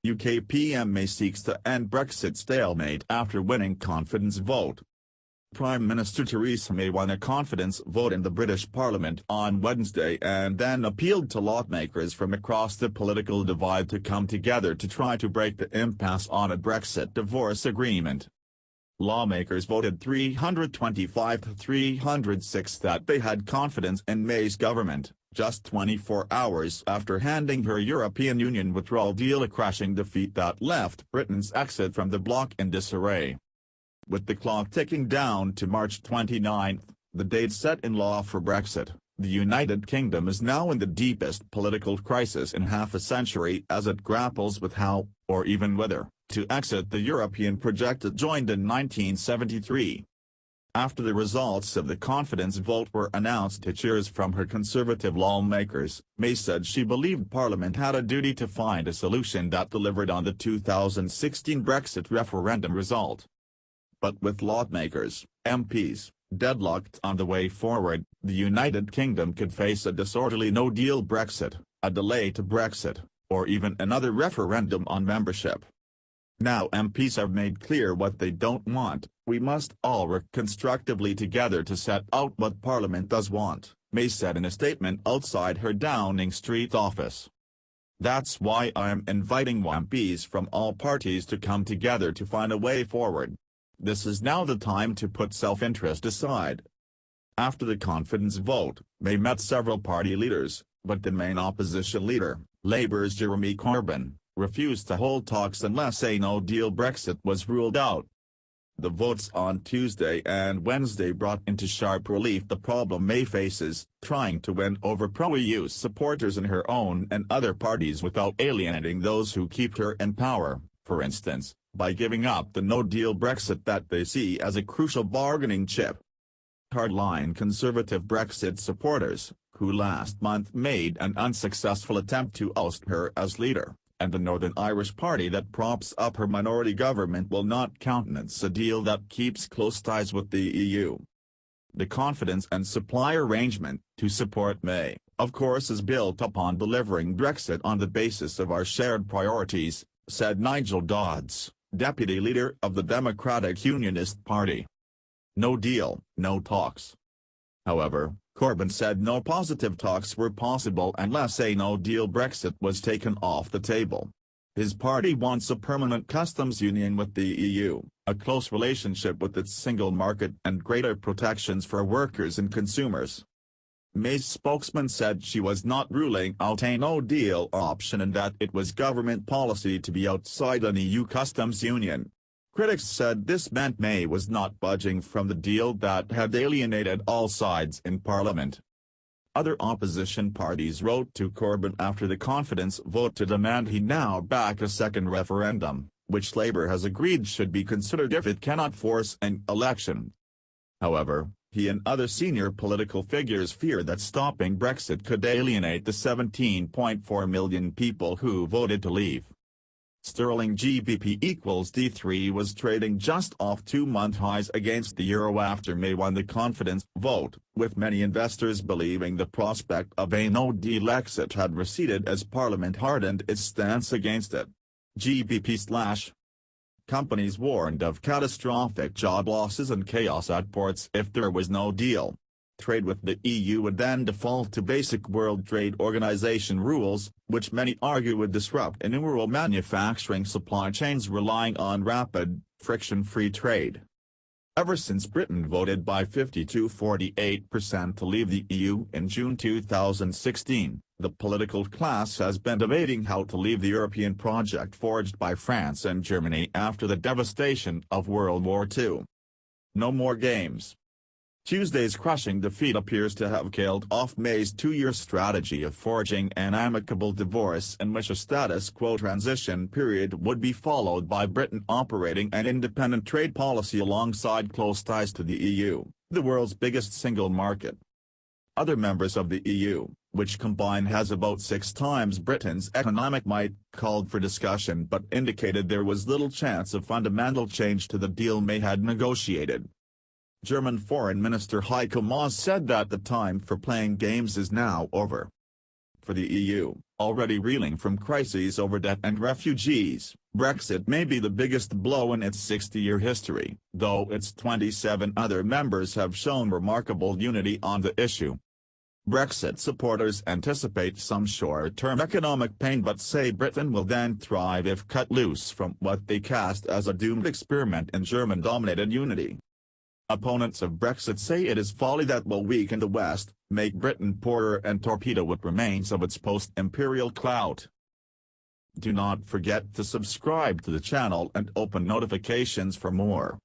UK PM May seeks to end Brexit stalemate after winning confidence vote. Prime Minister Theresa May won a confidence vote in the British Parliament on Wednesday and then appealed to lawmakers from across the political divide to come together to try to break the impasse on a Brexit divorce agreement. Lawmakers voted 325 to 306 that they had confidence in May's government, just 24 hours after handing her European Union withdrawal deal a crashing defeat that left Britain's exit from the bloc in disarray. With the clock ticking down to March 29, the date set in law for Brexit, the United Kingdom is now in the deepest political crisis in half a century as it grapples with how, or even whether, to exit the European project it joined in 1973. After the results of the confidence vote were announced to cheers from her Conservative lawmakers, May said she believed Parliament had a duty to find a solution that delivered on the 2016 Brexit referendum result. But with lawmakers, MPs, deadlocked on the way forward, the United Kingdom could face a disorderly no-deal Brexit, a delay to Brexit, or even another referendum on membership. Now MPs have made clear what they don't want. We must all work constructively together to set out what Parliament does want, May said in a statement outside her Downing Street office. That's why I am inviting MPs from all parties to come together to find a way forward. This is now the time to put self-interest aside. After the confidence vote, May met several party leaders, but the main opposition leader, Labour's Jeremy Corbyn, refused to hold talks unless a no-deal Brexit was ruled out. The votes on Tuesday and Wednesday brought into sharp relief the problem May faces, trying to win over pro-EU supporters in her own and other parties without alienating those who keep her in power, for instance, by giving up the no-deal Brexit that they see as a crucial bargaining chip. Hardline Conservative Brexit supporters, who last month made an unsuccessful attempt to oust her as leader, and the Northern Irish party that props up her minority government will not countenance a deal that keeps close ties with the EU. The confidence and supply arrangement, to support May, of course is built upon delivering Brexit on the basis of our shared priorities, said Nigel Dodds, deputy leader of the Democratic Unionist Party. No deal, no talks. However, Corbyn said no positive talks were possible unless a no-deal Brexit was taken off the table. His party wants a permanent customs union with the EU, a close relationship with its single market and greater protections for workers and consumers. May's spokesman said she was not ruling out a no-deal option and that it was government policy to be outside an EU customs union. Critics said this meant May was not budging from the deal that had alienated all sides in Parliament. Other opposition parties wrote to Corbyn after the confidence vote to demand he now back a second referendum, which Labour has agreed should be considered if it cannot force an election. However, he and other senior political figures fear that stopping Brexit could alienate the 17.4 million people who voted to leave. Sterling GBP equals D3 was trading just off two-month highs against the euro after May won the confidence vote, with many investors believing the prospect of a no-deal exit had receded as Parliament hardened its stance against it. GBP/. Companies warned of catastrophic job losses and chaos at ports if there was no deal. Trade with the EU would then default to basic World Trade Organization rules, which many argue would disrupt innumerable manufacturing supply chains relying on rapid, friction-free trade. Ever since Britain voted by 50–48% to leave the EU in June 2016, the political class has been debating how to leave the European project forged by France and Germany after the devastation of World War II. No more games. Tuesday's crushing defeat appears to have killed off May's two-year strategy of forging an amicable divorce in which a status quo transition period would be followed by Britain operating an independent trade policy alongside close ties to the EU, the world's biggest single market. Other members of the EU, which combined has about 6 times Britain's economic might, called for discussion but indicated there was little chance of fundamental change to the deal May had negotiated. German Foreign Minister Heiko Maas said that the time for playing games is now over. For the EU, already reeling from crises over debt and refugees, Brexit may be the biggest blow in its 60-year history, though its 27 other members have shown remarkable unity on the issue. Brexit supporters anticipate some short-term economic pain but say Britain will then thrive if cut loose from what they cast as a doomed experiment in German-dominated unity. Opponents of Brexit say it is folly that will weaken the West, make Britain poorer and torpedo what remains of its post-imperial clout. Do not forget to subscribe to the channel and open notifications for more.